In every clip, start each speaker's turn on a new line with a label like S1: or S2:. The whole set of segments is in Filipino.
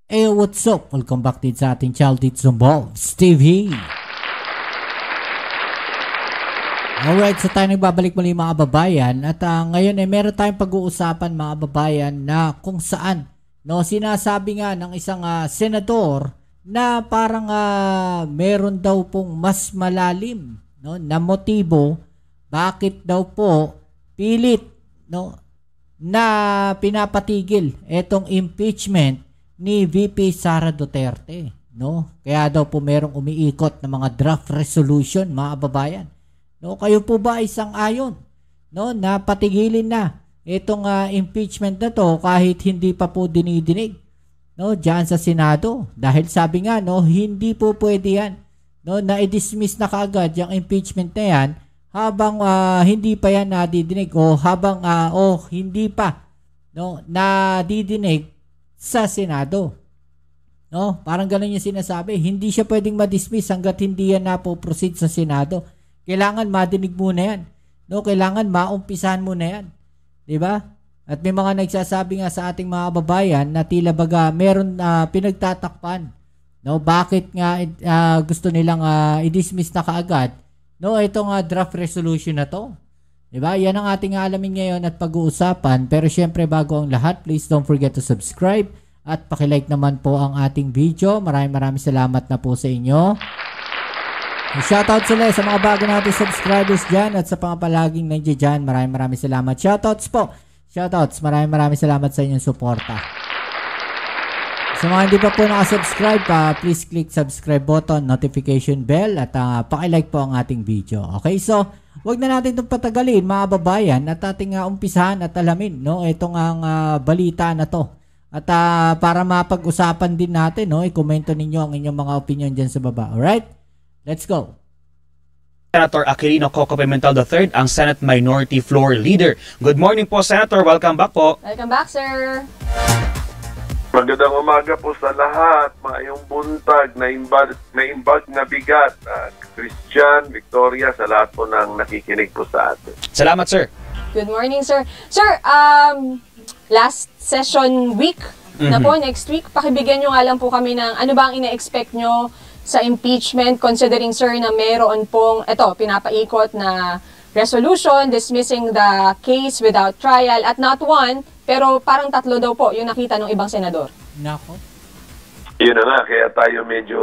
S1: Hey, what's up? Welcome back din sa ating Child It's Involves TV. Alright, so tayo nagbabalik muli mga babayan at ngayon meron tayong pag-uusapan mga babayan na kung saan sinasabi nga ng isang senador na parang meron daw pong mas malalim na motibo bakit daw po pilit na pinapatigil itong impeachment ni VP Sara Duterte. Kaya daw po merong umiikot na mga draft resolution mga babayan. Kayo po ba ay sang-ayon na patigilin na itong impeachment na to kahit hindi pa po dinidinig diyan sa Senado? Dahil sabi nga hindi po pwede yan na i-dismiss na kaagad yung impeachment na yan habang hindi pa yan nadidinig o habang hindi pa nadidinig sa Senado. Parang ganun yung sinasabi. Hindi siya pwedeng ma-dismiss hanggat hindi yan napoproceed sa Senado. Kailangan madinig muna yan. Kailangan maumpisahan muna yan. Diba? At may mga nagsasabi nga sa ating mga babayan na tila baga meron pinagtatakpan. Bakit nga gusto nilang i-dismiss na kaagad itong draft resolution na to. Diba? Yan ang ating alamin ngayon at pag-uusapan. Pero syempre bago ang lahat, please don't forget to subscribe at pakilike naman po ang ating video. Maraming salamat na po sa inyo. Shoutout sila sa mga bago natin subscribers dyan at sa mga palaging nandiyan dyan. Maraming salamat. Shoutouts po. Shoutouts. Maraming salamat sa inyong suporta. Sa mga hindi pa po nakasubscribe, please click subscribe button, notification bell at pakilike po ang ating video. Okay, so wag na natin itong patagalin mga babayan at ating umpisahan at alamin itong ang balita na to. At para mapag-usapan din natin, i-komento ninyo ang inyong mga opinion dyan sa baba. Alright? Let's go.
S2: Senator Aquilino Coco Pimentel III, ang Senate Minority Floor Leader. Good morning po, Senator. Welcome back po.
S3: Welcome back, sir.
S4: Magandang umaga po sa lahat. Maayong buntag na imbag na bigat. Christian, Victoria, sa lahat po ng nakikinig po sa atin.
S2: Salamat, sir.
S3: Good morning, sir. Sir, last session week na po, next week, pakibigyan nyo nga lang po kami ng ano ba ang ina-expect nyo sa impeachment, considering, sir, na mayroon pong, pinapaikot na resolution dismissing the case without trial at not one, pero parang tatlo daw po yung nakita ng ibang senador.
S1: Nako.
S4: Yun na nga, kaya tayo medyo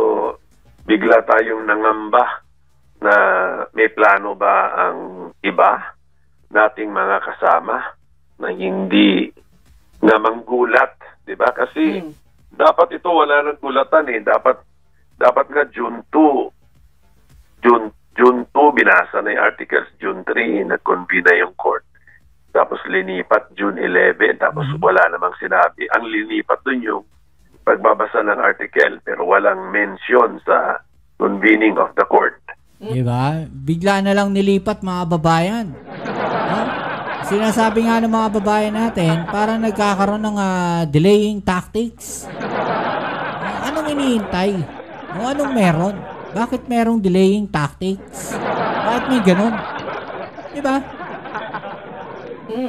S4: bigla tayong nangamba na may plano ba ang iba nating mga kasama na hindi na manggulat, di ba? Kasi dapat ito wala nang gulatan dapat nga June 2 binasa na yung articles, June 3 nag-convene na yung court. Tapos linipat June 11, tapos wala namang sinabi. Ang linipat dun yung pagbabasa ng article pero walang mention sa convening of the court.
S1: Diba? Bigla na lang nilipat mga babayan. Sinasabi nga ng mga babayan natin, parang nagkakaroon ng delaying tactics. Anong iniintay? Anong meron? Bakit merong delaying tactics? Bakit may ganun? Diba?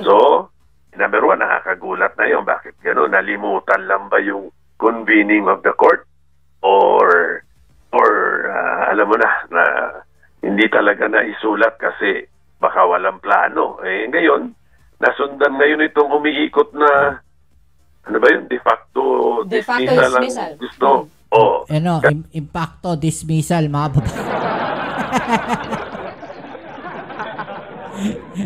S4: So, number one, nakakagulat na yun. Bakit gano'n? Nalimutan lang ba yung convening of the court? Or alam mo na hindi talaga na isulat kasi baka walang plano. Ngayon, nasundan ngayon itong umiikot na ano ba yun? De facto dismissal. Gusto.
S1: Impacto dismissal mga babae.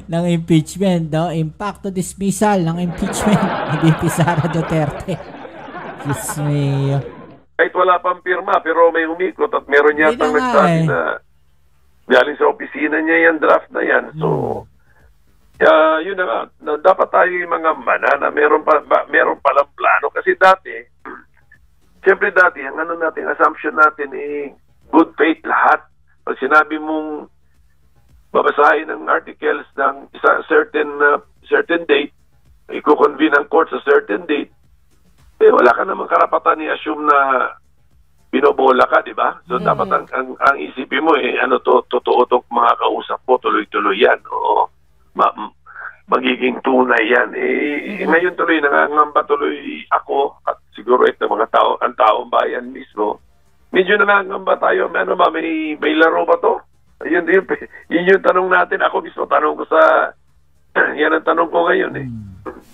S1: ng impeachment, Impacto dismissal ng impeachment ni VP Sara Duterte. Diyos me.
S4: Kahit wala pang pirma, pero may umikot at meron yatang nagsabi na galing sa opisina niya yung draft na yan. So, yun na dapat tayo yung mga mana na meron palang plano. Kasi dati, siyempre dati, ang assumption natin good faith lahat. Pag sinabi mong babasahin ng articles ng isa certain date, i-convene ang court sa certain date, wala ka namang karapatan i-assume na binobola ka, di ba? So dapat ang isipin mo, totoo itong mga kausap po, tuloy-tuloy yan. Oo, magiging tunay yan. Ngayon tuloy, nangangamba tuloy ako at siguro ito mga tao, medyo nangangamba tayo. Ano ba, may laro ba to? Yun yung tanong natin. Ako mismo tanong ko sa... yan ang tanong ko ngayon eh.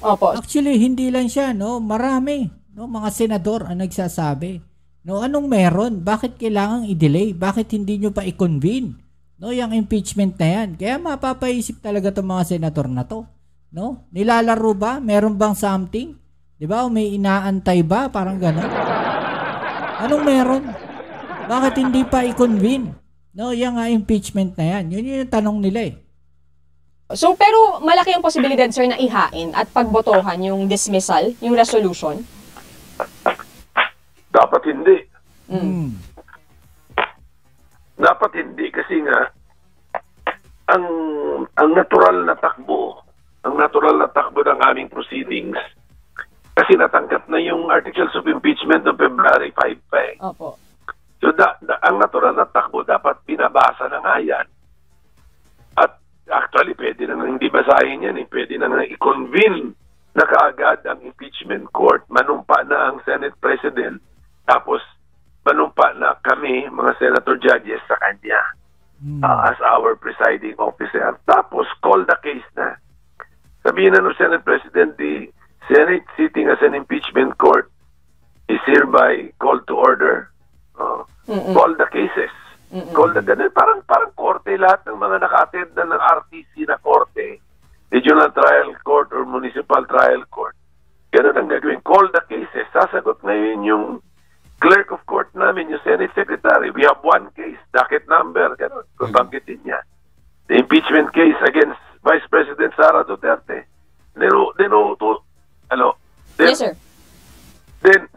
S3: Opo.
S1: Actually, hindi lang siya, no? Marami, no? Mga senador ang nagsasabi. No, anong meron? Bakit kailangang i-delay? Bakit hindi nyo pa i-convene? No, yung impeachment na yan. Kaya mapapaisip talaga itong mga senador na to. No? Nilalaro ba? Meron bang something? 'Di ba? O may inaantay ba? Parang gano'n. Anong meron? Bakit hindi pa i-convene? No, yung impeachment na yan. Yun yung tanong nila eh.
S3: So, pero malaki ang posibilidad, sir, na ihain at pagbotohan yung dismissal, yung resolution?
S4: Dapat hindi. Dapat hindi kasi nga ang natural na takbo ng aming proceedings kasi natanggap na yung articles of impeachment noong February 5 pa eh.
S3: Opo.
S4: So ang natural na takbo dapat binabasa na nga yan. At actually pwede na hindi basahin yan eh. Pwede na i-convene na kaagad ang impeachment court. Manumpa na ang Senate President. Tapos manumpa na kami, mga senator judges, sa kanya as our presiding officer. Tapos call the case na. Sabihin na ng Senate President, the Senate sitting as an impeachment court is hereby called to order. Call the cases. Call the ganun. Parang korte, lahat ng mga naka-attend na ng RTC na korte, Regional Trial Court or Municipal Trial Court. Ganun ang gagawin. Call the cases. Sasagot ngayon yung clerk of court namin, yung Senate Secretary. We have one case, docket number, ganun. Kung banggitin niya. The impeachment case against Vice President Sara Duterte.
S3: Yes, sir.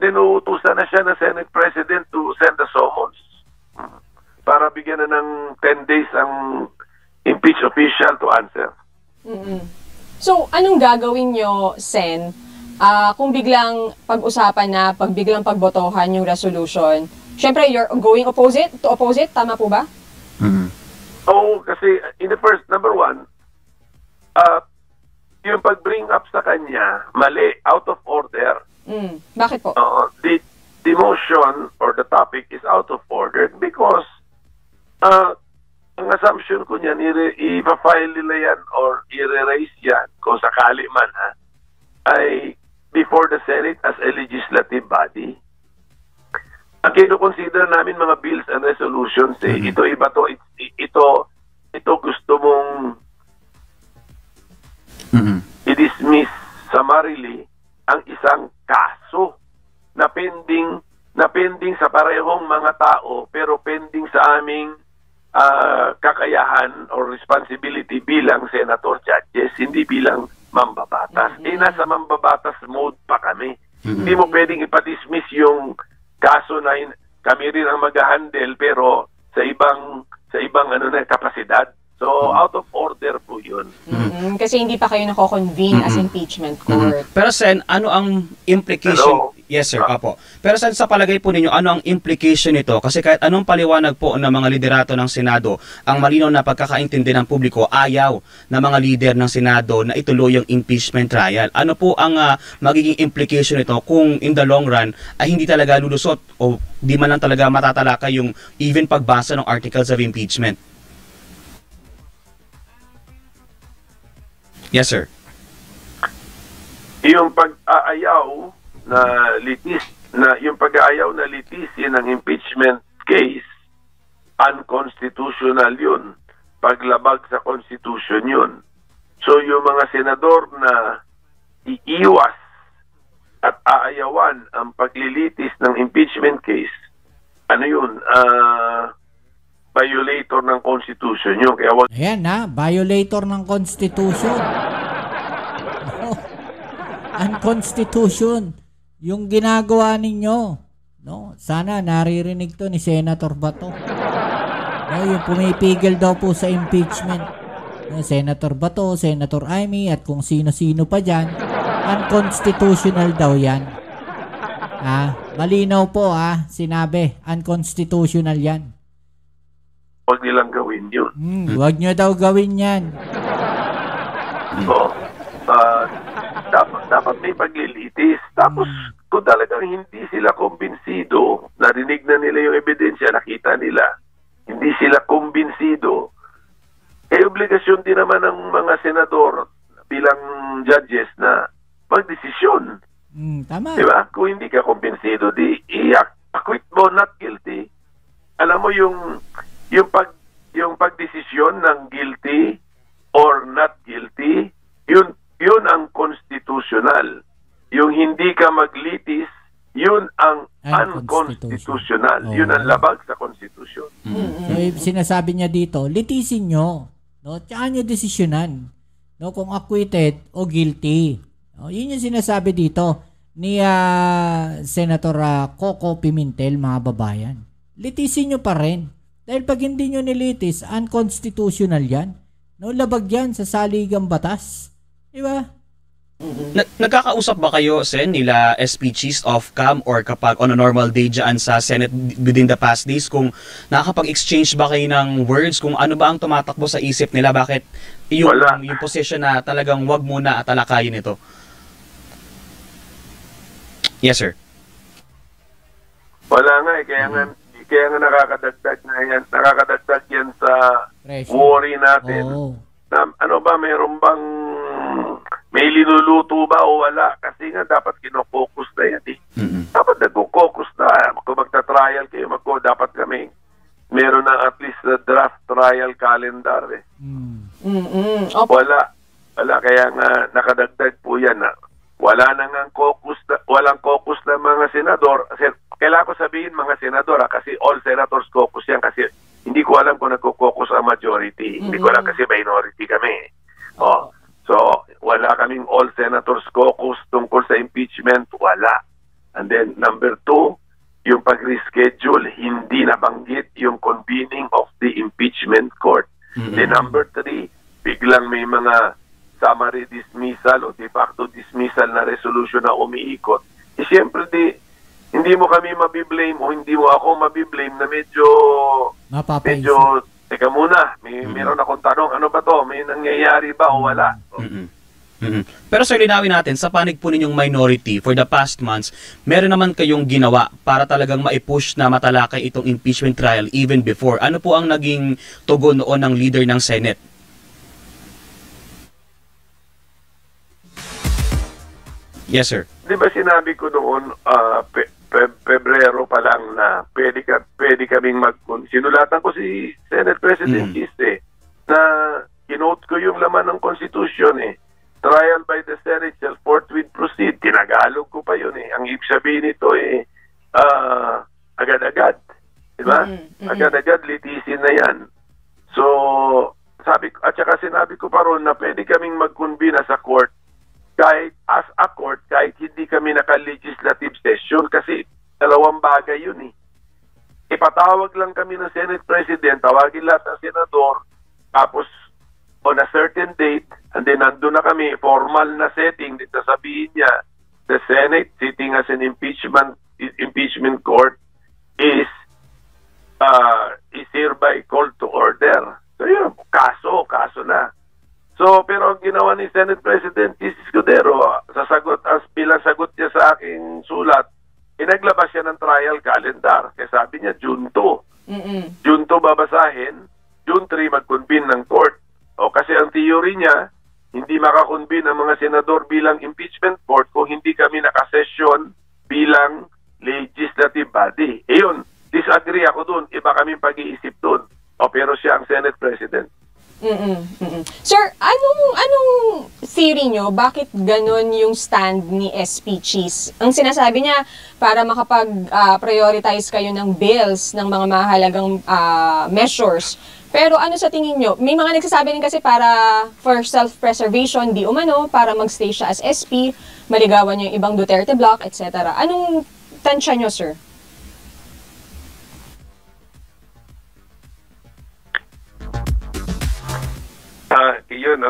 S4: Dinuutusan na siya ng Senate President to send a summons para bigyan na ng 10 days ang impeached official to answer.
S3: So, anong gagawin nyo, Sen, kung biglang pag-usapan na, biglang pagbotohan yung resolution? Siyempre, you're going to opposite, tama po ba?
S4: Oo, kasi in the first, number one, yung pag-bring up sa kanya, mali, out of order.
S3: Bakit po?
S4: The motion or the topic is out of order because ang assumption ko niyan, i-file nila yan or i-erase yan kung sakali man ay before the Senate as a legislative body. Ang kino-consider namin mga bills and resolutions, ito iba to, ito gusto mong i-dismiss summarily ang isang kaso na pending sa parehong mga tao pero pending sa aming kakayahan or responsibility bilang senator judges, hindi bilang mambabatas. Nasa mambabatas mode pa kami. Hindi mo pwedeng ipa-dismiss yung kaso na kami rin ang mag-handle pero sa ibang kapasidad. So, out of order po yun.
S3: Kasi hindi pa kayo nako-convene as impeachment court.
S2: Pero Sen, ano ang implication?
S4: Hello?
S2: Yes sir, apo. Pero Sen, sa palagay po ninyo, ano ang implication nito? Kasi kahit anong paliwanag po ng mga liderato ng Senado, ang malinaw na pagkakaintindi ng publiko, ayaw ng mga lider ng Senado na ituloy yung impeachment trial. Ano po ang magiging implication nito kung in the long run ay hindi talaga lulusot o di man lang talaga matatalakay yung even pagbasa ng articles of impeachment? Yes, sir.
S4: Yung pag-aayaw na litisin ng impeachment case, unconstitutional yun. Paglabag sa constitution yun. So yung mga senador na iiwas at aayawan ang paglilitis ng impeachment case, ano yun? Violator ng Constitution yun. Kaya
S1: Ayan violator ng Constitution. Unconstitution. Yung ginagawa ninyo. No? Sana naririnig to ni Senator Bato. No, yung pumipigil daw po sa impeachment. No, Senator Bato, Senator Amy, at kung sino-sino pa dyan. Unconstitutional daw yan. Malinaw po sinabi. Unconstitutional yan.
S4: huwag nilang gawin yun.
S1: Huwag nyo daw gawin yan.
S4: So, dapat may paglilitis. Tapos, kung talagang hindi sila kumbinsido, narinig na nila yung ebidensya, nakita nila, hindi sila kumbinsido, obligasyon din naman ng mga senador bilang judges na magdesisyon.
S1: Tama.
S4: Diba? Kung hindi ka kumbinsido, di i-acquit mo, not guilty. Alam mo yung pagdesisyon ng guilty or not guilty, yun ang constitutional. Yung hindi ka maglitis, yun ang unconstitutional. Yun ang labag sa konstitusyon.
S1: So, sinasabi niya dito, litisin nyo. No? Tsaka nyo desisyonan. No? Kung acquitted o guilty. No? Yun yung sinasabi dito ni Senator Coco Pimentel, mga babayan. Litisin nyo pa rin. Dahil pag hindi nyo nilitis, unconstitutional yan. No? Labag yan sa saligang batas. Diba?
S2: Nagkakausap ba kayo, Sen, nila SP Chiefs of CAM or kapag on a normal day dyan sa Senate within the past days, kung nakakapag-exchange ba kayo ng words, kung ano ba ang tumatakbo sa isip nila, bakit yung position na talagang wag muna at alakayin ito? Yes, sir.
S4: Wala nga kaya nga nakakadagdag yan sa worry natin. Na, mayroon bang may linuluto ba o wala? Kasi nga dapat kino-focus na yan eh. Dapat nag-focus na. Kung magta-trial kayo, dapat kami meron na at least a draft trial calendar eh. Wala. Kaya nga nakadagdag po yan na wala na nga walang caucus na mga senador. Kailangan ko sabihin mga senador kasi all senators caucus yan kasi hindi ko alam kung nagko-caucus ang majority. Hindi ko alam kasi minority kami. So, wala kaming all senators caucus tungkol sa impeachment. Wala. And then, number 2, yung pag-reschedule, hindi nabanggit yung convening of the impeachment court. Then, number 3, biglang may mga summary dismissal o de facto dismissal na resolution na umiikot. Siyempre, hindi mo kami mabiblame o hindi mo ako mabiblame na medyo teka muna, meron akong tanong, ano ba to? May nangyayari ba o wala?
S2: Pero sir, linawin natin, sa panig po ninyong minority for the past months, meron naman kayong ginawa para talagang maipush na matalakay itong impeachment trial even before. Ano po ang naging tugon noon ng leader ng Senate? Yes, sir.
S4: Di ba sinabi ko noon, Pebrero pa lang na pwede kaming sinulatan ko si Senate President Kiste na kinote ko yung laman ng Constitution eh. Trial by the Senate shall forthwith proceed. Tinagalog ko pa yun eh. Ang ibig sabihin nito eh, agad-agad. Diba? Agad-agad, litisin na yan. So, at saka sinabi ko pa ron na pwede kaming mag-convene sa court kahit as a court, kahit hindi kami naka-legislative session kasi dalawang bagay yun eh. Ipatawag lang kami ng Senate President, tawagin lahat ng senador, tapos on a certain date, and then nandun na kami, formal na setting, dito sabihin niya, the Senate sitting as an impeachment court is hereby called to order. So yun, kaso na. So, pero ang ginawa ni Senate President Escudero, bilang sagot niya sa aking sulat, naglabas siya ng trial calendar. Kaya sabi niya, June 2. June 2 babasahin, June 3 mag-convene ng court. Kasi ang theory niya, hindi makakonvene ang mga senador bilang impeachment court kung hindi kami nakasesyon bilang legislative body. Yun, disagree ako dun. Iba kaming pag-iisip dun. Pero siya ang Senate President.
S3: Sir, anong theory nyo? Bakit ganun yung stand ni SP Cheese? Ang sinasabi niya, para makapag-prioritize kayo ng bills, ng mga mahalagang measures. Pero ano sa tingin nyo? May mga nagsasabi rin kasi para for self-preservation, di umano, para magstay siya as SP, maligawan niyo yung ibang Duterte block, etc. Anong tansya nyo, sir?
S4: Yun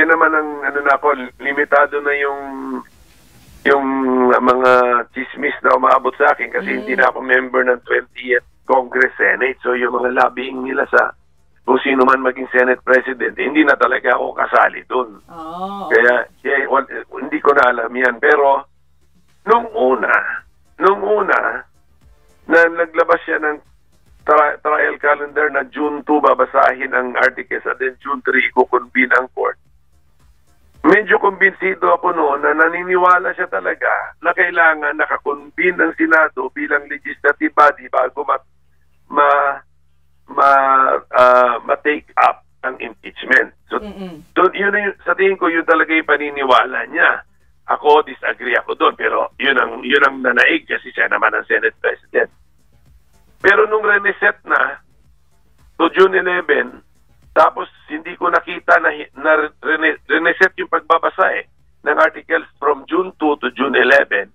S4: naman ang limitado na yung mga chismis na umaabot sa akin kasi hindi na ako member ng 20th Congress Senate. So yung mga lobbying nila sa kung sino man maging Senate President, hindi na talaga ako kasali dun. Kaya hindi ko na alam yan. Pero nung una, June 2 babasahin ang articles at then June 3 iko-convene ang court. Medyo kumbinsido ako noon na naniniwala siya talaga na kailangan nakakonvene ng Senado bilang legislative body bago ma-take up ang impeachment. So yun sa tingin ko, yun talaga yung paniniwala niya. Ako, disagree ako doon, pero yun ang nanaig kasi siya naman ang Senate President. Pero nung reset na to June 11, tapos hindi ko nakita na reset yung pagbabasa ng articles from June 2 to June 11.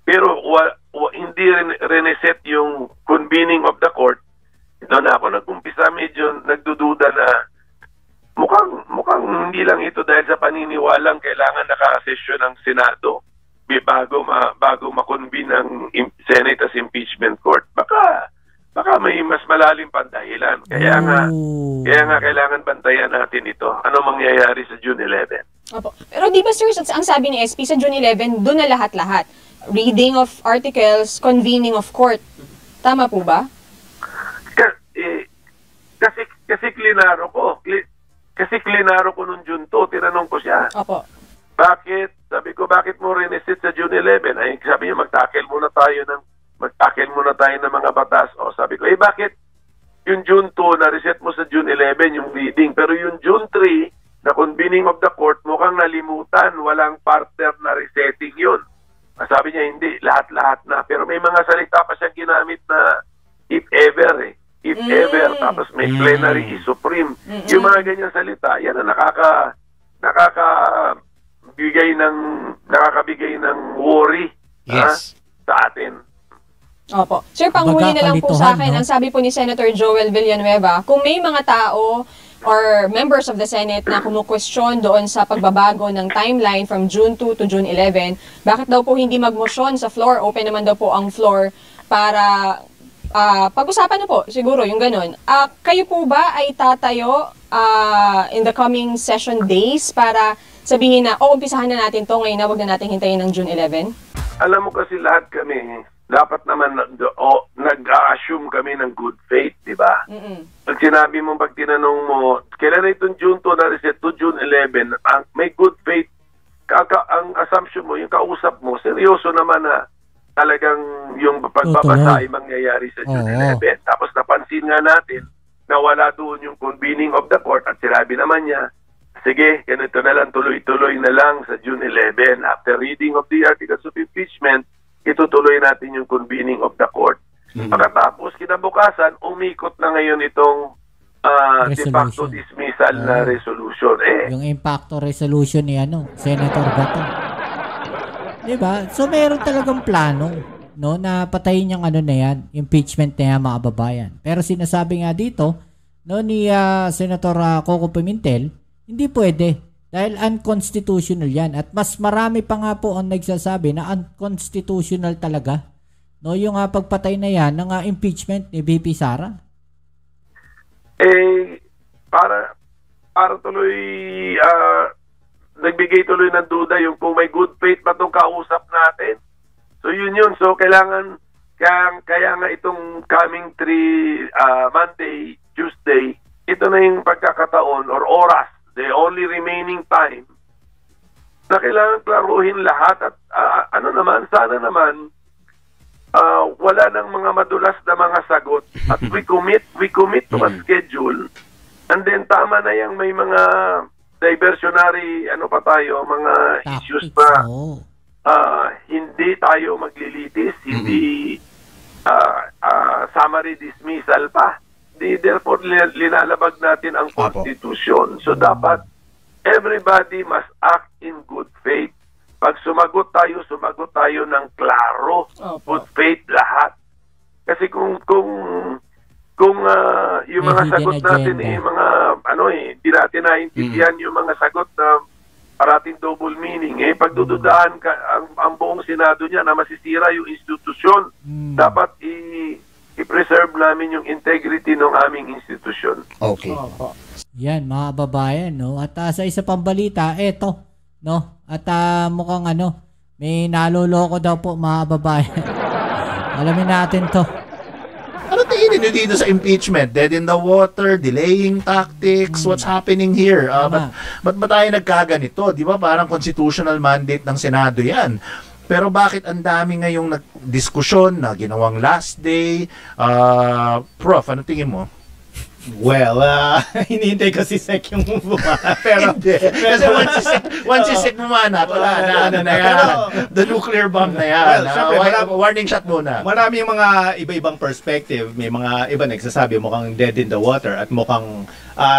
S4: Pero hindi reset yung convening of the court. Doon na ako nag-umpisa, medyo nagdududa na mukhang hindi lang ito dahil sa paniniwalang kailangan nakasesyon ng Senado bago ma-convene ang Senate as impeachment court. Baka may mas malalim pang dahilan. Kaya nga kailangan bantayan natin ito. Ano mangyayari sa June 11?
S3: Opo. Pero di ba sir, ang sabi ni SP sa June 11, doon na lahat-lahat. Reading of articles, convening of court. Tama po ba?
S4: Kasi klinaro ko. Kasi klinaro ko nung June 2, tinanong ko siya.
S3: Opo.
S4: Bakit? Sabi ko, bakit mo renesit sa June 11? Ay, sabi niya, magtakil muna tayo ng mga batas. O, sabi ko, bakit yung June 2 na-reset mo sa June 11 yung reading, pero yung June 3 na convening of the court, mukhang nalimutan, walang partner na resetting yun. Sabi niya, hindi, lahat-lahat na. Pero may mga salita pa siyang ginamit na if ever If ever, tapos may plenary is supreme. Yung mga ganyan salita, yan ang nakakabigay ng worry sa atin.
S3: Opo. Sir, panghuli na lang po sa akin, ang sabi po ni Senator Joel Villanueva, kung may mga tao or members of the Senate na kumukwestiyon doon sa pagbabago ng timeline from June 2 to June 11, bakit daw po hindi magmosyon sa floor? Open naman daw po ang floor para pag-usapan na po, siguro, yung ganun. Kayo po ba ay tatayo in the coming session days para sabihin na, umpisahan na natin to ngayon na, wag na natin hintayin ng June 11?
S4: Alam mo kasi lahat kami, dapat naman nag-assume kami ng good faith, di ba? Pag sinabi mo, pag tinanong mo, kailan na itong June 2 na reset to June 11, may good faith, ang assumption mo, yung kausap mo, seryoso naman na talagang yung pagbabasa ay mangyayari sa June 11. Tapos napansin nga natin na wala doon yung convening of the court at sinabi naman niya, sige, ganito na lang, tuloy-tuloy na lang sa June 11. After reading of the articles of impeachment, itutuloy natin yung convening of the court. Pagkatapos, kinabukasan, umikot na ngayon itong de facto dismissal na resolution.
S1: Yung impacto resolution ni Senator Bato. Diba? So, meron talagang plano, no, na patayin yung na yan, impeachment na yan, mga kababayan. Pero sinasabi nga dito, no, ni Senator Coco Pimentel, hindi pwede. Dahil unconstitutional yan. At mas marami pa nga po ang nagsasabi na unconstitutional talaga, no, yung pagpatay na yan ng impeachment ni VP Sara.
S4: Para tuloy nagbigay tuloy ng duda yung kung may good faith ba itong kausap natin. So yun. So kailangan, kaya nga itong coming Monday, Tuesday, ito na yung pagkakataon or oras, the only remaining time na kailangan klaruhin lahat at sana naman wala nang mga madulas na mga sagot at we commit to a schedule and then tama na yung may mga diversionary mga issues na hindi tayo maglilitis, hindi summary dismissal pa. Therefore, linalabag natin ang Constitution. So, dapat everybody must act in good faith. Pag sumagot tayo ng klaro. Good faith lahat. Kasi kung yung mga sagot natin hindi natin naintindihan yung mga sagot na parating double meaning. Pagdududahan ang buong Senado niya na masisira yung institusyon. Dapat i-preserve namin yung integrity ng aming institusyon.
S2: Okay.
S1: Yan, mga babayan, no? At sa isa pang balita, eto, no? At mukhang may naloloko daw po, mga babayan. Alamin natin to.
S5: Ano tingin tingin nyo dito sa impeachment? Dead in the water, delaying tactics, what's happening here? Ba't ba tayo nagkaganito? Di ba parang constitutional mandate ng Senado yan? Pero bakit ang dami ngayong diskusyon na ginawang last day? Prof, ano tingin mo?
S6: Well, hinihintay ko si Sek yung bumana. Pero,
S5: hindi. Kasi once si Sek bumana, wala na. Ano na yan? The nuclear bomb na yan.
S6: Well, syempre,
S5: warning shot muna.
S6: Marami yung mga iba-ibang perspective. May mga iba nagsasabi mukhang dead in the water at mukhang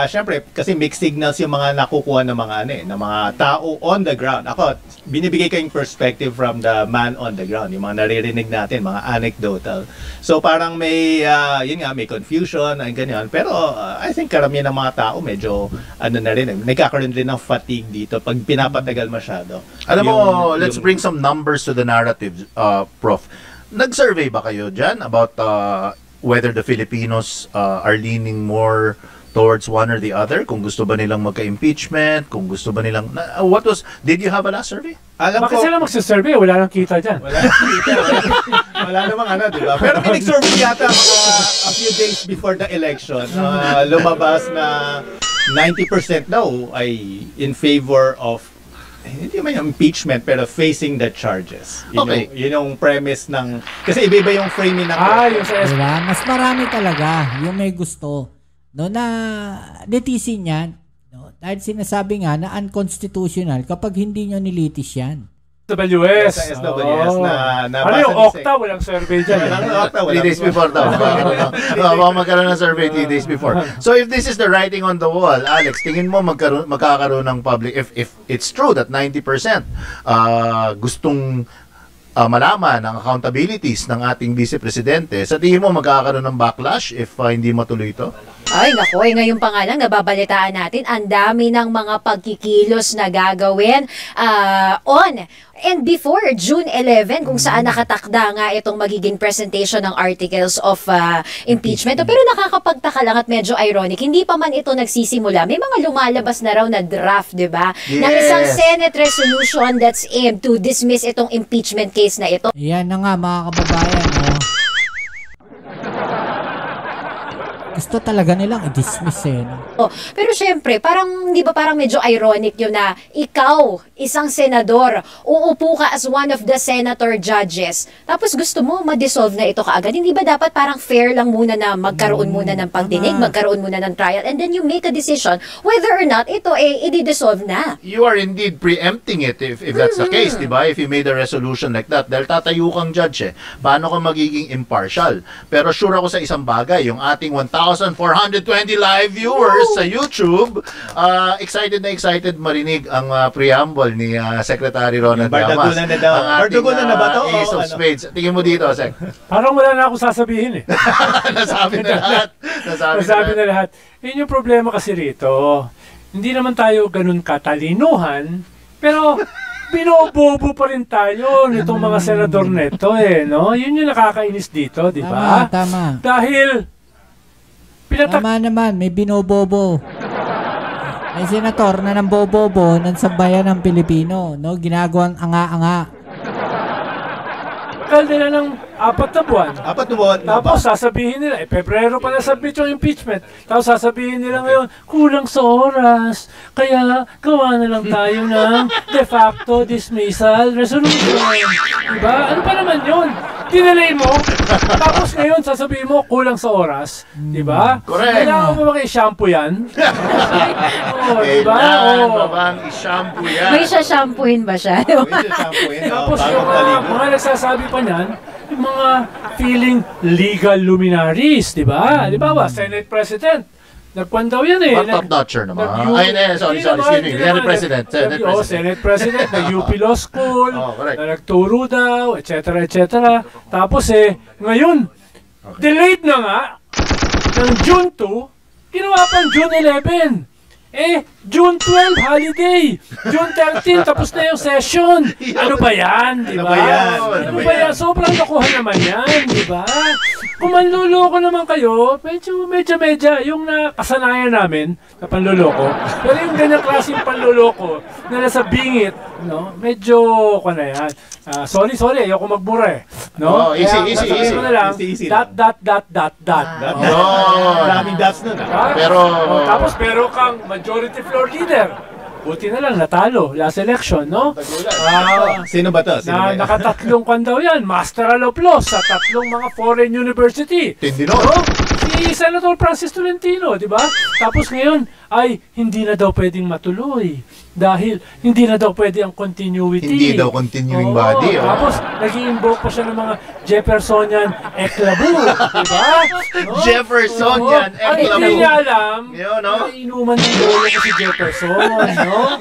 S6: syempre kasi mixed signals yung mga nakukuha ng mga ng mga tao on the ground. Ako, binibigay ko yung perspective from the man on the ground, yung mga naririnig natin, mga anecdotal. So parang may yun nga, may confusion and ganyan. Pero I think karamihan ng mga tao medyo na rin, nagkakaroon din ng fatigue dito pag pinapatagal masyado.
S5: Alam mo, let's bring some numbers to the narrative, Prof. Nag-survey ba kayo dyan about whether the Filipinos are leaning more towards one or the other? Kung gusto ba nilang magka-impeachment? Kung gusto ba nilang... Did you have a last survey?
S7: Alam ko, sila magsasurvey, wala nang kita dyan.
S6: Wala namang diba? Pero may nag-survey yata a few days before the election. Lumabas na 90% daw ay in favor of hindi man yung impeachment pero facing the charges. Yun yung premise ng... Kasi iba-iba yung framing ng...
S1: Diba? Mas marami talaga yung may gusto. No, na netizen yan, no, dahil sinasabi nga na unconstitutional kapag hindi nyo nilitis yan.
S7: SWS.
S6: Sa SWS na
S7: ano yung Okta? Walang survey dyan.
S5: 3 days before daw. Baka magkaroon ng survey 3 days before. So if this is the writing on the wall, Alex, tingin mo magkakaroon ng public, if it's true that 90% gustong malaman ang accountabilities ng ating Vice Presidente, sa tingin mo magkakaroon ng backlash if hindi matuloy ito?
S8: Ay, naku, ngayon pa nga lang, nababalitaan natin, ang dami ng mga pagkikilos na gagawin on and before June 11, kung saan nakatakda nga itong magiging presentation ng articles of impeachment. Pero nakakapagtaka lang at medyo ironic, hindi pa man ito nagsisimula, may mga lumalabas na raw na draft, di ba?
S5: Yes.
S8: Ng isang Senate resolution that's aimed to dismiss itong impeachment case na ito.
S1: Yan na nga mga kababayan, no? Gusto talaga nilang i-dismiss no?
S8: Pero syempre, parang, di ba parang medyo ironic yun na ikaw, isang senador, uupo ka as one of the senator judges, tapos gusto mo ma-dissolve na ito kaagad. Hindi ba dapat parang fair lang muna na magkaroon muna ng pagdinig, magkaroon muna ng trial, and then you make a decision whether or not ito i-dissolve na.
S5: You are indeed preempting it if that's the case, di ba? If you made a resolution like that, dahil tatayo kang judge paano ka magiging impartial? Pero sure ako sa isang bagay, yung ating 1,420 live viewers sa YouTube, excited marinig ang preamble ni Secretary Ronald Llamas.
S6: Bardagulan na ba ito?
S5: Ace of Spades. Tingin mo dito, Sec.
S7: Parang wala na ako sasabihin
S5: Nasabi na lahat.
S7: Nasabi na lahat. Yun yung problema kasi rito. Hindi naman tayo ganun katalinuhan, pero binobobo pa rin tayo nitong mga senador neto no? Yun yung nakakainis dito, di ba?
S1: Tama.
S7: Dahil
S1: tama naman, may binobobo. May senator na ng bobobo ng sambayan ng Pilipino, no? Ginagawang anga-anga.
S7: Tagal nila ng 4 na buwan.
S6: 4 na buwan.
S7: Tapos sasabihin nila, Pebrero pa na-submit yung impeachment. Tapos sasabihin nila ngayon, kulang sa oras. Kaya gawa na lang tayo ng de facto dismissal resolution. Diba? Ano pa naman yun? Dinelay mo, tapos ngayon sasabihin mo kulang sa oras. Diba?
S5: Correct.
S7: Kailangan mo maki-shampoo yan. Diba?
S5: Kailangan ba bang i-shampoo yan?
S8: May shampooin ba siya?
S7: Tapos yung mga nagsasabi pa niyan, yung mga feeling legal luminaries, di ba? Di ba ba? Senate President. Nagkwan daw yan
S5: Top-notcher naman. Sorry. Excuse me. Senate President.
S7: Senate President. Nag-UP Law School. Na nagturo daw, etc. Tapos ngayon, delayed na nga ng June 2, ginawa pang June 11. June 12, holiday. June 13, tapos na yung session. Ano ba yan, di ba? Ano ba yan? Sobrang nakuha naman yan, di ba? kung manluloko naman kayo, medyo yung kasanayan namin na panluloko. Pero yung ganyang klaseng panluloko na nasa bingit, no? Medyo ko na yan. Sorry, ayoko magmura eh. No?
S5: Easy.
S7: Mo na lang,
S6: Easy
S7: dot.
S6: Daming dots nun.
S5: Pero
S7: kang majority floor leader. Buti na lang, natalo. Last election, no?
S6: Sino ba to?
S7: Nakatatlong kwan daw yan. Masteral of Laws sa tatlong mga foreign university.
S5: Tindino.
S7: No? Si Senator Francis Tolentino, di ba? Tapos ngayon, ay hindi na daw pwedeng matuloy. Dahil hindi na daw pwede ang continuity.
S5: Hindi daw continuing body.
S7: Tapos, nag-i-invoke pa siya ng mga Jeffersonian eklabu. Diba? No?
S5: Jeffersonian eklabu.
S7: Ay, hindi niya alam.
S5: No?
S7: Na inuman ng lolo ko si Jefferson. No?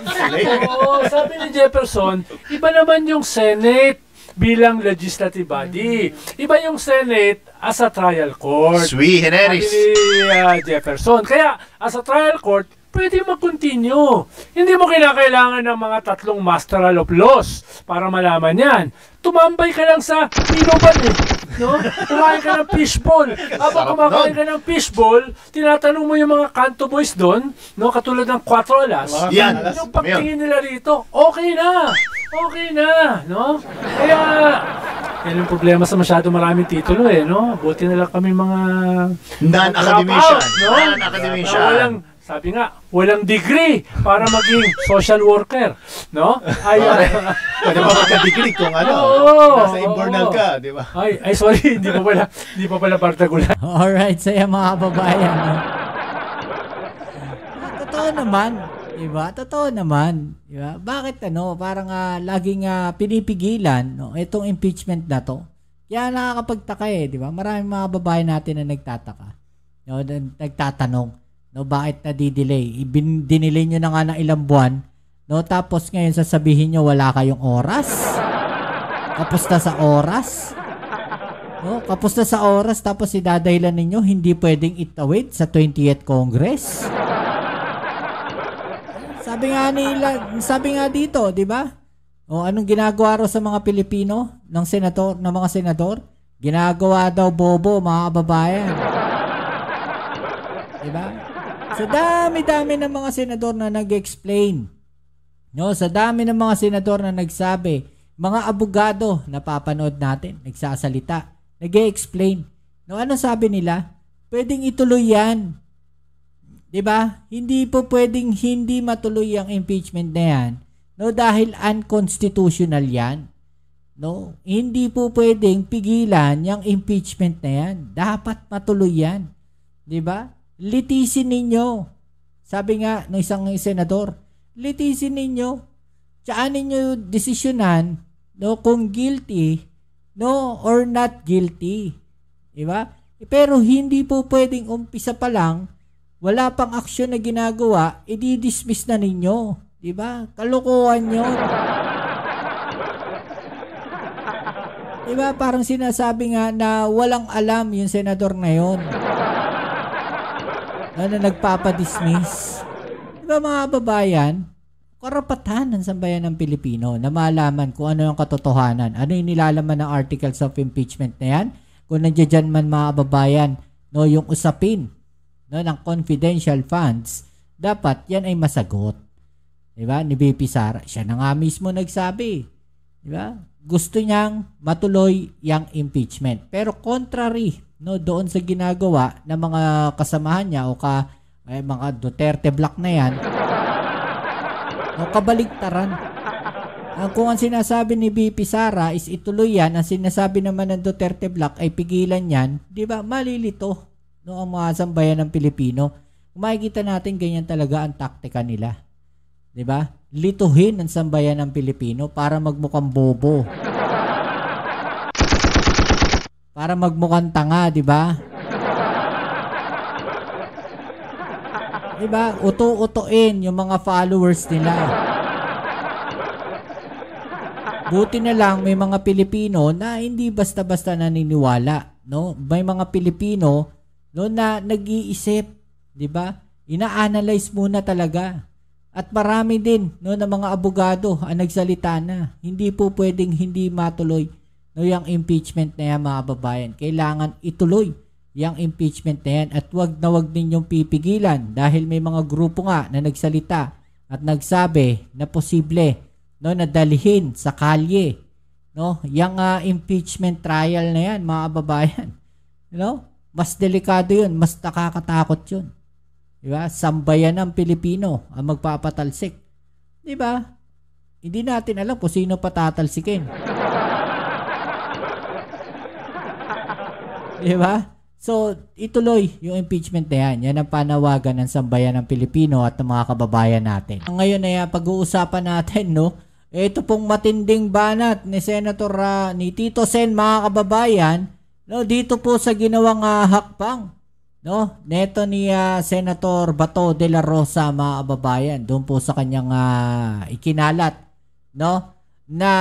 S7: Sabi ni Jefferson, iba naman yung Senate bilang legislative body. Iba yung Senate as a trial court.
S5: Sui generis.
S7: Sabi ni Jefferson. Kaya, as a trial court, pwede mag-continue. Hindi mo kailangan ng mga tatlong Masteral of Laws para malaman yan. Tumambay ka lang sa inuban eh. No? Kumain ka ng fishball. Habang kumakain ka ng fishball, tinatanong mo yung mga kanto boys doon, no? Katulad ng 4 alas.
S5: Yan.
S7: Yung pagtingin nila rito, okay na. No? Kaya, yan yung problema sa masyado maraming titulo eh, no? Buti na lang kami mga
S5: Non-academician.
S7: no?
S5: Non-academician.
S7: Walang degree para maging social worker, no?
S6: Pwede ba magka-degree kung nasa imbornal ka, di ba?
S7: Ay, sorry, hindi pa pala partikular.
S1: Alright, saya mga babayan. No? Totoo naman. Diba? Bakit parang laging pinipigilan itong impeachment na to? Kaya nakakapagtaka di ba? Maraming mga babayan natin na nagtataka. Nagtatanong, bakit na-delay? Dinilay nyo na nga ng ilang buwan, tapos ngayon sasabihin nyo wala kayong oras? Kapusta sa oras? Kapusta sa oras tapos idadahilan ninyo hindi pwedeng itawid sa 20th Congress? Sabi nga dito, di ba? Anong ginagawa raw sa mga Pilipino ng mga senador? Ginagawa daw bobo, mga kababayan. Di ba? Sa dami-dami ng mga senador na nag-explain. Sa dami ng mga senador na nagsabi, mga abogado na papanood natin, nagsasalita, nag-explain. Ano sabi nila? Pwedeng ituloy yan. Diba? Hindi po pwedeng hindi matuloy ang impeachment na yan. Dahil unconstitutional yan. Hindi po pwedeng pigilan yung impeachment na yan. Dapat matuloy yan. Diba? Litisin ninyo. Sabi nga ng isang senador, litisin ninyo. Tsaan ninyo desisyonan kung guilty or not guilty. Diba? Pero hindi po pwedeng umpisa pa lang, wala pang aksyon na ginagawa, i-dismiss na ninyo. Diba? Kalokohan yun. Diba? Parang sinasabi nga na walang alam yung senador na yun. Na nagpapadismiss. Diba mga babayan, karapatan ng sambayan ng Pilipino na malaman kung ano yung katotohanan. Ano yung nilalaman ng articles of impeachment na yan? Kung nandiyan man mga babayan, yung usapin ng confidential funds, dapat yan ay masagot. Diba? Ni BP Sara, siya na nga mismo nagsabi. Diba? Gusto niyang matuloy yung impeachment. Pero contrary doon sa ginagawa ng mga kasamahan niya o mga Duterte block na yan, kabaligtaran. Kung ang sinasabi ni BP Sara is ituloy yan, ang sinasabi naman ng Duterte block ay pigilan yan, di ba? Malilito ang mga sambayan ng Pilipino. Kung makikita natin, ganyan talaga ang taktika nila. Di ba? Lituhin ang sambayan ng Pilipino para magmukhang bobo. Para magmukhang tanga, di ba? Di ba? Uto-utoin yung mga followers nila. Buti na lang may mga Pilipino na hindi basta-basta naniniwala, May mga Pilipino na nag-iisip, 'di ba? Ina-analyze muna talaga. At marami din ng mga abogado ang nagsalita na hindi po pwedeng hindi matuloy no, yung impeachment na yan, mga kababayan. Kailangan ituloy yung impeachment na yan at wag ninyong pipigilan dahil may mga grupo nga na nagsalita at nagsabi na posible, no, na dalhin sa kalye, no, yung impeachment trial na yan, mga kababayan. Mas delikado yun, mas nakakatakot yun. Diba? Sambayan ng Pilipino ang magpapatalsik. Diba? Hindi natin alam kung sino patatalsikin. Diba? So, ituloy yung impeachment na yan. Yan ang panawagan ng sambayan ng Pilipino at ng mga kababayan natin. Ngayon ay pag-uusapan natin, no? Ito pong matinding banat ni Senator ni Tito Sen, mga kababayan, no, dito po sa ginawang hakbang, no, neto ni Senator Bato de la Rosa, mga kababayan, doon po sa kanyang ikinalat, no, na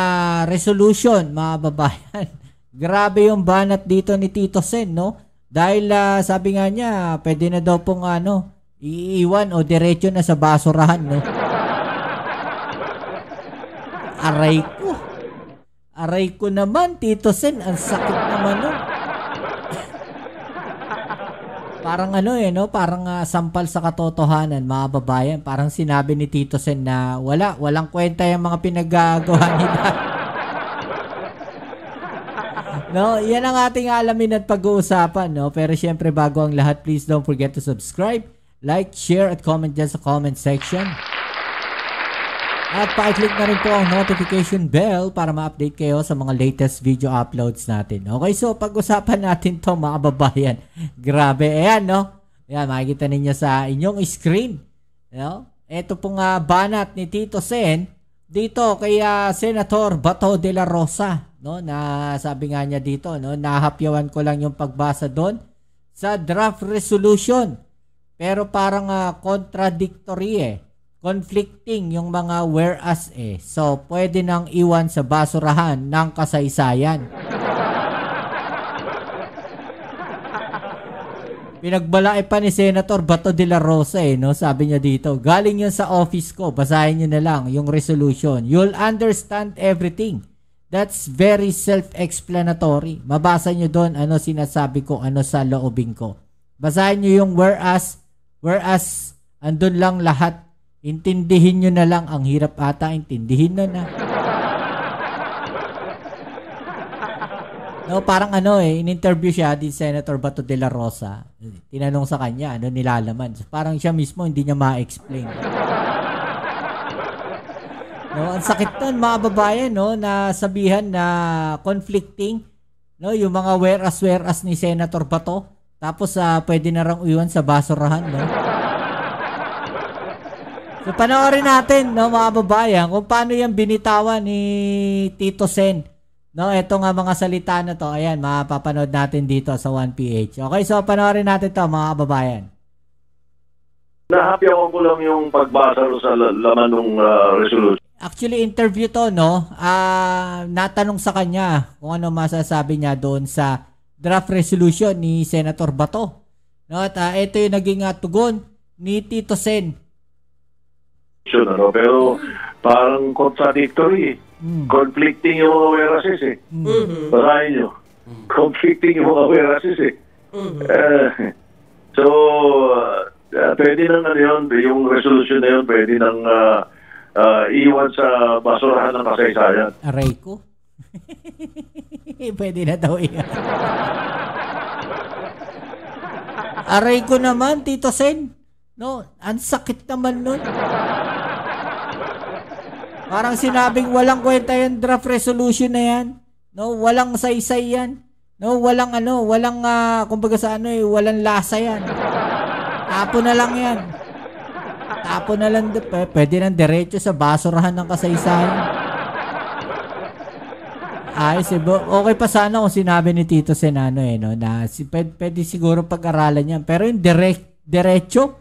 S1: resolution, mga kababayan. Grabe yung banat dito ni Tito Sen, no? Dahil sabi nga niya, pwede na daw pong iiwan o diretso na sa basurahan, no? Aray ko naman, Tito Sen, ang sakit naman nun. Parang no, parang sampal sa katotohanan, mga babayan. Parang sinabi ni Tito Sen na walang kwenta yung mga pinagagawa nila. No, yan ang ating alamin at pag-uusapan, no? Pero syempre, bago ang lahat, please don't forget to subscribe, like, share, at comment dyan sa comment section. At pa-click na rin po ang notification bell para ma-update kayo sa mga latest video uploads natin. Okay, so pag-usapan natin to, mga babayan. Grabe, ayan, no? Ayan, makikita ninyo sa inyong screen. No? Ito pong banat ni Tito Sen dito kay Senator Bato de la Rosa, no, na sabi nga niya dito, no, nahapyawan ko lang yung pagbasa doon sa draft resolution, pero parang contradictory, conflicting yung mga whereas so pwede nang iwan sa basurahan ng kasaysayan. Pinagbalaki pa ni Senator Bato de la Rosa, no? Sabi niya dito, galing yun sa office ko, basahin niyo na lang yung resolution. You'll understand everything. That's very self-explanatory. Mabasa niyo doon ano sinasabi ko, ano sa loobin ko. Basahin niyo yung whereas, andun lang lahat. Intindihin niyo na lang. Ang hirap ata, intindihin na. No, parang in-interview siya din Senator Bato de la Rosa. Tinanong sa kanya, ano nilalaman. Parang siya mismo hindi niya ma-explain. No, ang sakit nun, mga babayan, no, na sabihan na conflicting, no, yung mga whereas ni Senator Bato. Tapos pwede na rang iwan sa basurahan, no. So panoorin natin, no, mga babayan, kung paano yung binitawan ni Tito Sen. No, eto nga mga salita na to, ayan, mapapanood natin dito sa 1PH. Okay, so panoorin natin to, mga kababayan.
S4: Nahapyawan ko lang yung pagbasa sa laman ng resolution.
S1: Actually, interview to, no? Natanong sa kanya kung ano masasabi niya doon sa draft resolution ni Senator Bato. No, at ito yung naging tugon ni Tito Sen.
S4: Pero parang contradictory. Conflicting yung mga whereases Basahin nyo. Conflicting yung mga whereases So, pwede nang yung resolution na yun, pwede nang iwan sa basurahan ng kasaysayan.
S1: Aray ko. Pwede na daw iyan. Aray ko naman, Tito Sen. No, ang sakit naman nun. Parang sinabing walang kwenta yung draft resolution na yan. No, walang saysay yan. No, walang kumbaga sa walang lasa yan. Tapo na lang yan. Tapo na lang, pwede nang diretso sa basurahan ng kasaysayan. Okay pa sana kung sinabi ni Tito Senano no, na pwede siguro pag-aralan yan. Pero yung diretso,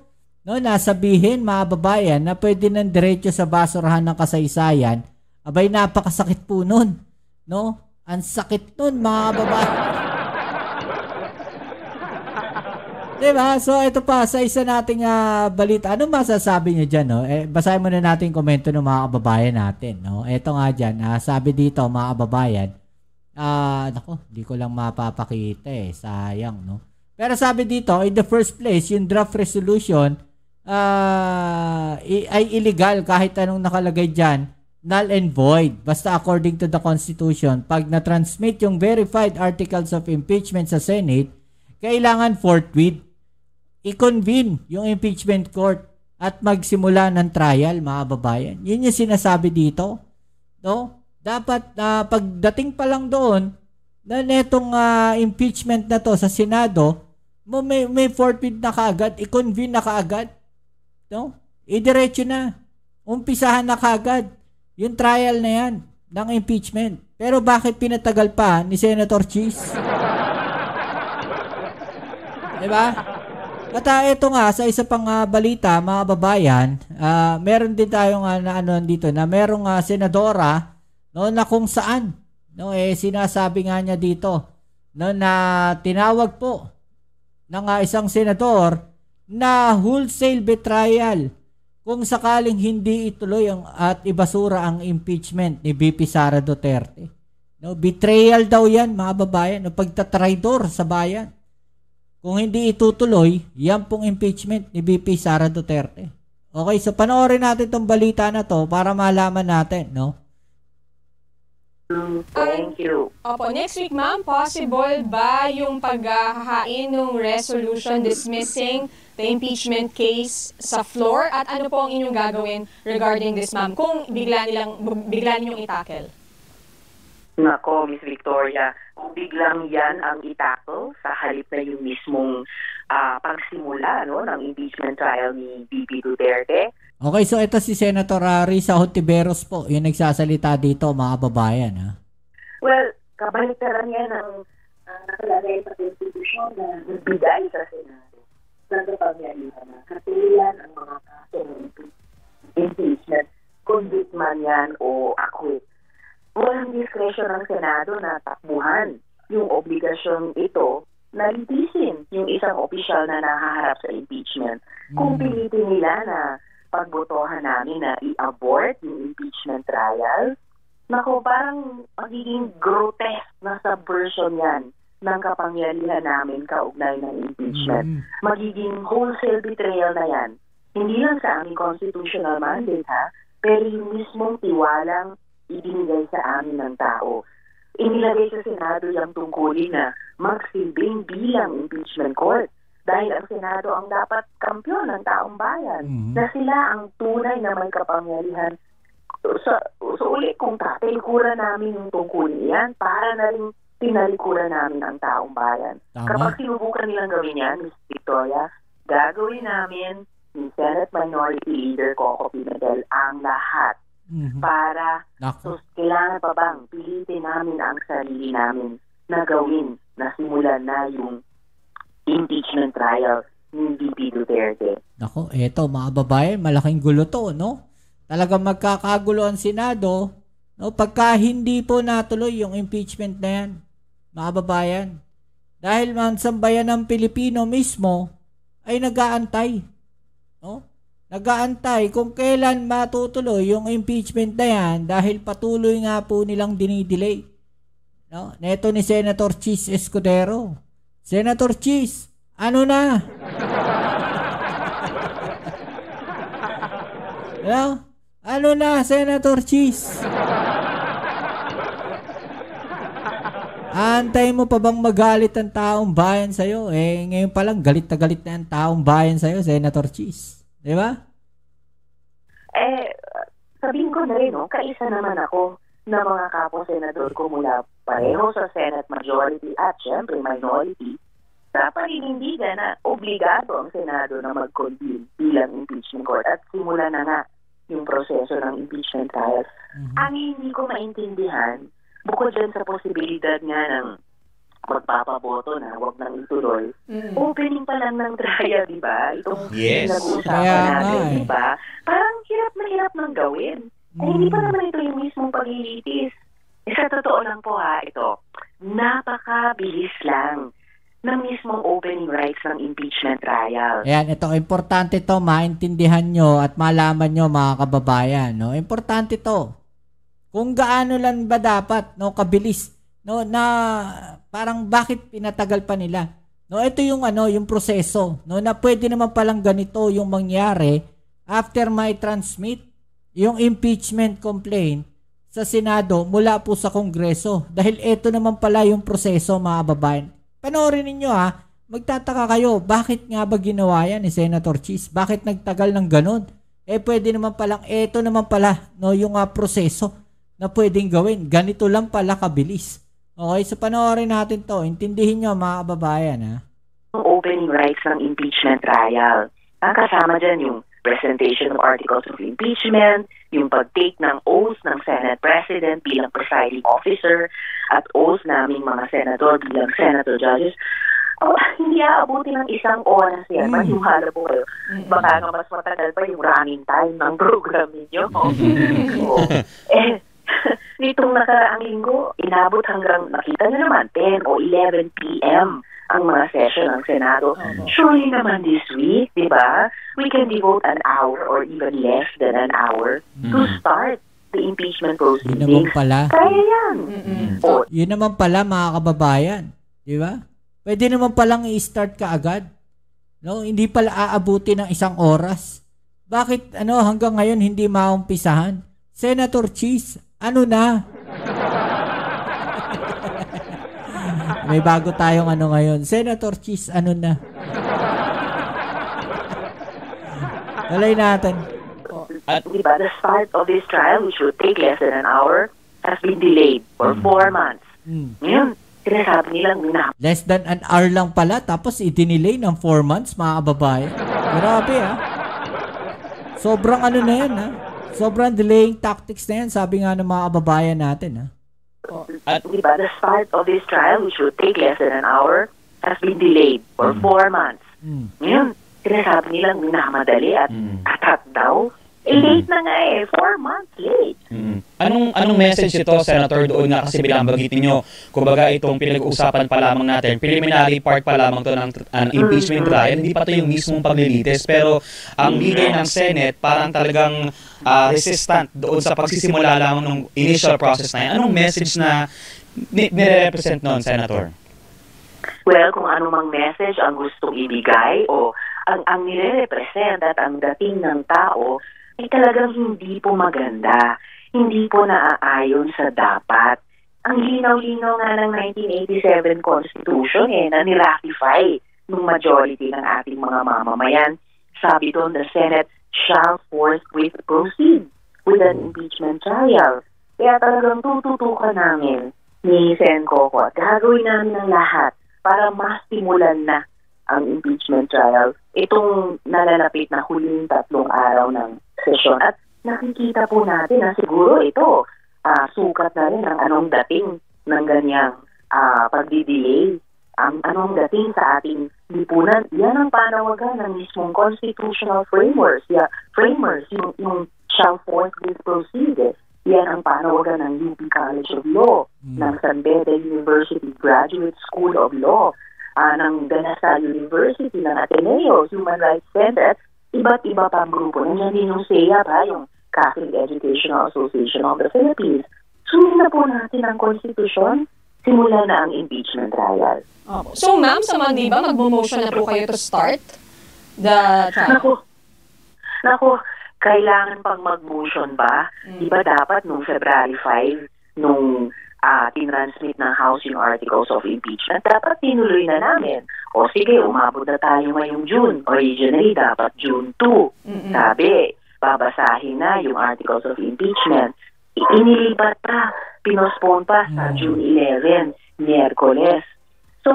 S1: no, nasabihin, mga babayan, na pwede nang diretso sa basurahan ng kasaysayan, abay, napakasakit po nun. No? Ang sakit nun, mga babayan. Diba? So, ito pa, sa isa nating balita. Ano masasabi niyo dyan? No? Basahin muna natin yung komento ng mga kababayan natin. No? Ito nga dyan, sabi dito, mga kababayan, Nako, di ko lang mapapakita sayang, no? Pero sabi dito, in the first place, yung draft resolution ay illegal kahit anong nakalagay dyan, null and void. Basta according to the Constitution, pag na-transmit yung verified articles of impeachment sa Senate, kailangan forthwith i-convene yung impeachment court at magsimula ng trial, mga babayan. Yun yung sinasabi dito, no? Dapat pagdating pa lang doon na netong impeachment na to sa Senado, may forthwith na kaagad, i-convene na kaagad, no? Idiretso na. Umpisahan na kaagad yung trial na yan ng impeachment. Pero bakit pinatagal pa ni Senator Cheese? Diba? At ito nga, sa isa pang balita, mga babayan, meron din tayong dito na merong senadora, no, na kung saan, no, sinasabi nga niya dito, no, na tinawag po ng isang senador na wholesale betrayal kung sakaling hindi ituloy at ibasura ang impeachment ni VP Sara Duterte. No, betrayal daw yan, mga babayan, no, pagtatraidor sa bayan. Kung hindi itutuloy, yan pong impeachment ni VP Sara Duterte. Okay, so panoorin natin tong balita na to para malaman natin, no?
S3: Thank you. Opo, next week, ma'am, possible ba yung paghahain ng resolution dismissing the impeachment case sa floor? At ano po ang inyong gagawin regarding this, ma'am, kung bigla ninyong itackle?
S9: Nako, Miss Victoria, kung biglang yan ang itakol sa halip na yung mismong pagsimula ng impeachment trial ni VP Duterte.
S1: Okay, so ito si Senator Risa Hontiveros po, yung nagsasalita dito, mga babayan. Ha?
S9: Well, kabaliktaran yan ang nakalagay sa Constitution na nagbigay sa Senado ng kapangyarihan na katulian ang mga kaso ng impeachment, convict man yan o acquit. Walang diskresyon ng Senado na takbuhan yung obligasyon ito na litisin yung isang opisyal na nahaharap sa impeachment. Kung pilitin nila na pagbotohan namin na i-abort yung impeachment trial, nako, parang magiging grotesque na subversion yan ng kapangyarihan namin kaugnay ng impeachment. Magiging wholesale betrayal na yan. Hindi lang sa aming constitutional mandate, ha, pero yung mismong tiwalang ibinigay sa amin ng tao. Inilagay sa Senado yung tungkulin na magsilbing bilang impeachment court dahil ang Senado ang dapat kampiyon ng taong bayan na sila ang tunay na may kapangyarihan. So ulit, kung tatalikuran namin yung tungkulin yan, para na rin tinalikuran namin ang taong bayan.
S1: Tama.
S9: Kapag sinubukan nilang gawin yan, Ms. Victoria, gagawin namin ni Senate Minority Leader Coco Pimentel ang lahat para kailangan pa bang pilitin namin ang sarili namin na gawin na simulan na yung impeachment trial ni VP Duterte.
S1: Nako, eto mga babayan, malaking gulo to, no? Talagang magkakagulo ang Senado, no? Pagka hindi po natuloy yung impeachment na yan, mga babayan. Dahil man sambayan ng Pilipino mismo ay nag-aantay, no? Nag-aantay kung kailan matutuloy yung impeachment na yan dahil patuloy nga po nilang dinidelay. No? Neto ni Senator Cheese Escudero. Senator Cheese, ano na? No? Ano na, Senator Cheese? Antay mo pa bang magalit ang taong bayan sa'yo? Ngayon pa lang, galit na galit na ang taong bayan sa'yo, Senator Cheese. Di ba?
S9: Sabihin ko na rin, kaisa naman ako ng mga kapo-senador ko mula pareho sa Senate Majority at syempre Minority. Sa paninindigan na obligado ang Senado na mag-convene bilang impeachment court at simula na nga yung proseso ng impeachment trial. Ang hindi ko maintindihan, bukod dyan sa posibilidad nga ng magpapaboto na wag nang ituloy, opening pa lang ng trial, di ba? Itong nag-uusapan natin, di ba? Parang hirap na hirap nang gawin. Hindi pa naman ito yung mismong paglilitis. Sa totoo lang po ito, napakabilis lang ng mismong opening rights ng impeachment trial.
S1: Ayan, ito, importante to, maintindihan nyo at malaman nyo mga kababayan, no? Importante to. Kung gaano lang ba dapat, no, kabilis no, na parang bakit pinatagal pa nila. No, ito yung yung proseso, no, na pwede naman palang ganito yung mangyari after may transmit yung impeachment complaint sa Senado mula po sa Kongreso. Dahil ito naman pala yung proseso, mga babayan. Panoorin ninyo magtataka kayo, bakit nga ba ginawa yan ni Senator Cheese? Bakit nagtagal ng ganun? Pwede naman palang, ito naman pala, no, yung proseso na pwedeng gawin. Ganito lang pala kabilis. Okay, so panoorin natin to. Intindihin nyo, mga kababayan,
S9: Opening rights ng impeachment trial. Ang kasama dyan yung presentation of articles of impeachment, yung pag-take ng oath ng Senate President bilang presiding officer, at oath naming mga senador bilang senator judges. Hindi aabuti ng 1 oras yan. Maniwala po kayo. Baka nga mas matagal pa yung running time ng program ninyo. Nitong nakaraang linggo, inabot hanggang, nakita na naman, 10 o 11 p.m. ang mga session ng Senado. Surely naman this week, di ba, we can devote an hour or even less than an hour to start the impeachment proceedings.
S1: Yun naman pala.
S9: Kaya yan.
S1: Yun naman pala, mga kababayan. Di ba? Pwede naman palang i-start ka agad. No? Hindi pala aabuti ng 1 oras. Bakit hanggang ngayon hindi maumpisahan? Senator Cheese, na? May bago tayong ngayon. Senator Cheese, na? Talay natin.
S9: Diba, the start of this trial, which would take less than an hour, has been delayed for 4 months. Ngayon, sinasabi nilang
S1: less than an hour lang pala, tapos i-delay ng 4 months, mga kababayan. Grabe, Sobrang na yan, Sobrang delaying tactics na yan, sabi nga ng mga kababayan natin,
S9: Diba, the start of this trial, which would take less than an hour, has been delayed for 4 months. Ngayon, sinasabi nilang minamadali at atat daw. Late na nga 4 months late.
S2: Anong message ito, Senator, doon nga kasi binabagit ninyo, kumbaga itong pinag-uusapan pa lamang natin, preliminary part pa lamang to ng impeachment trial, hindi pa to yung mismong paglilitis, pero ang leader ng Senate parang talagang resistant doon sa pagsisimula lamang ng initial process na yan. Anong message na nire-represent noon, Senator?
S9: Well, kung anumang message ang gustong ibigay o ang nire-represent at ang dating ng tao ay talagang hindi po maganda, hindi po naaayon sa dapat. Ang linaw-linaw nga ng 1987 Constitution na niratify ng majority ng ating mga mamamayan. Sabi doon, the Senate shall forthwith proceed with an impeachment trial. Kaya talagang tututukan namin ni Sen Coco at gagawin namin ang lahat para mastimulan na ang impeachment trial. Itong nalalapit na huling 3 araw ng session. At nakikita po natin na siguro ito sukat na rin ang anong dating ng ganyang pagdidelay. Ang anong dating sa ating lipunan, yan ang panawagan ng mismong constitutional framers. Yung shall forthwith proceed. Yan ang panawagan ng UP College of Law, ng San Beda University Graduate School of Law, ng Danasa University, ng Ateneo Human Rights Center, iba't iba pang grupo. Nandiyan din yung SEA, yung Catholic Educational Association of the Philippines. Sunod na po natin ang konstitusyon, simula na ang impeachment trial.
S3: So ma'am, sa Monday ba, mag-motion na po kayo to start the trial?
S9: Naku, kailangan pang mag-motion ba? Diba dapat nung February 5, nung tinransmit ng House yung articles of impeachment, dapat tinuloy na namin. O sige, umabot na tayo ngayong June. Originally, dapat June 2. Sabi, babasahin na yung articles of impeachment. Inilipat pa, pinospone pa sa June 11, Miyerkules. So,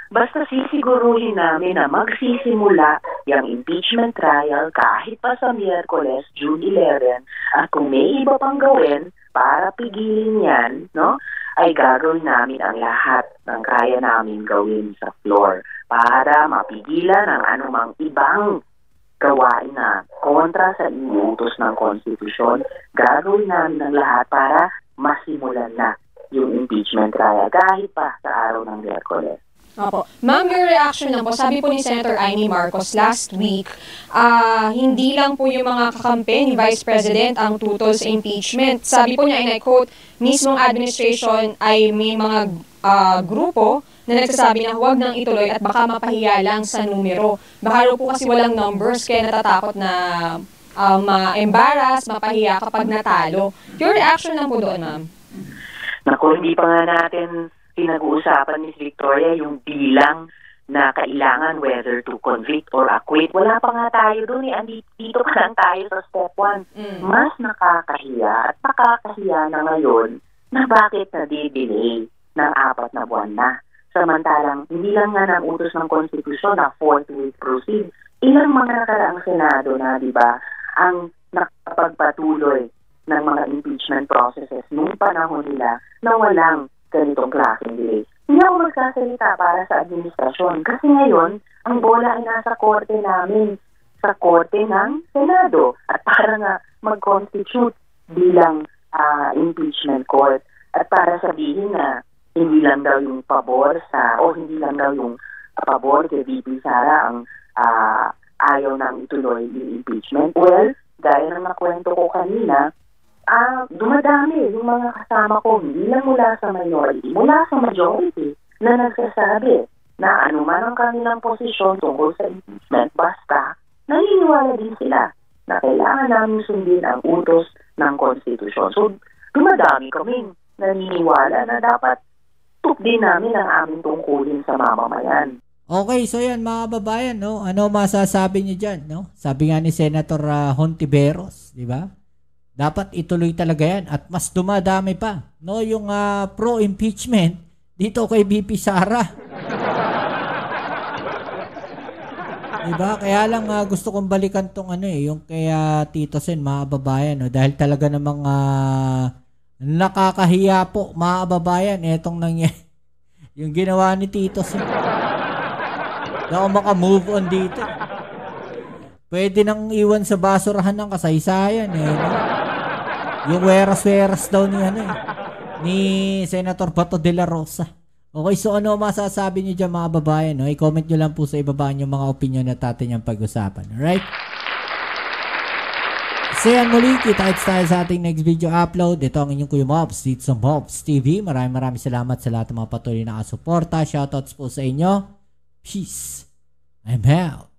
S9: basta sisiguruhin namin na magsisimula yung impeachment trial kahit pa sa Miyerkules, June 11, at kung may iba pang gawin para pigilin yan, ay gagawin namin ang lahat ng kaya namin gawin sa floor para mapigilan ang anumang ibang gawain na kontra sa inuutos ng konstitusyon. Gagawin namin ang lahat para masimulan na yung impeachment trial kahit pa sa araw ng Miyerkules.
S3: Opo. Ma'am, your reaction lang po, sabi po ni Senator Amy Marcos last week, hindi lang po yung mga kakampi ni Vice President ang tutol sa impeachment. Sabi po niya, and I quote, mismong administration ay may mga grupo na nagsasabi na huwag nang ituloy at baka mapahiya lang sa numero. Baka raw po kasi walang numbers kaya natatakot na ma-embarrass, mapahiya kapag natalo. Your reaction lang po doon, ma'am?
S9: Naku, hindi pa nga natin pinag-uusapan, Ms. Victoria, yung bilang na kailangan whether to convict or acquit. Wala pa nga tayo doon eh. Dito pa lang tayo sa step 1. Mas nakakahiya at nakakahiya na ngayon na bakit na-delay ng 4 na buwan na. Samantalang, hindi lang nga ng utos ng konstitusyon na forthwith proceed. Ilang mga nakaraang Senado na, di ba, ang nakapagpatuloy ng mga impeachment processes noong panahon nila na walang ganitong klaseng delay. Hindi ako magsasalita para sa administrasyon kasi ngayon, ang bola ay nasa korte namin, sa korte ng Senado at para nga mag-constitute bilang impeachment court at para sabihin na hindi lang daw yung pabor hindi lang daw yung pabor kay VP Sara ang ayaw nang ituloy yung impeachment. Well, gaya ng nakwento ko kanina, dumadami yung mga kasama ko, hindi lang mula sa minority, mula sa majority, na nagsasabi na anuman ang kanilang posisyon tungkol sa impeachment, basta naniniwala din sila na kailangan namin sundin ang utos ng konstitusyon. So, dumadami kaming naniniwala na dapat din namin ang aming tungkulin sa mamamayan.
S1: Okay, so yan mga babayan, no? Ano masasabi niyo dyan, no? Sabi nga ni Senator Hontiveros, di ba? Dapat ituloy talaga yan at mas dumadami pa, no? Yung pro-impeachment dito kay VP Sara. Diba? Kaya lang gusto kong balikan tong yung kay Tito Sen, mga babayan, no? Dahil talaga namang nakakahiya po, mga babayan, etong yung ginawa ni Tito Sen. Na ako maka-move on dito. Pwede nang iwan sa basurahan ng kasaysayan no? Yung weras-weras daw ni Senator Bato de la Rosa. Okay, so ano masasabi niyo dyan mga babayan? No? I-comment nyo lang po sa ibaba yung mga opinion na natin yung pag-usapan. Alright? So yan muli, kita-kits tayo sa ating next video upload. Ito ang inyong Kuya Mobs dito sa Mobs TV. Maraming salamat sa lahat ng mga patuloy na kasuporta. Shoutouts po sa inyo. Peace. I'm out.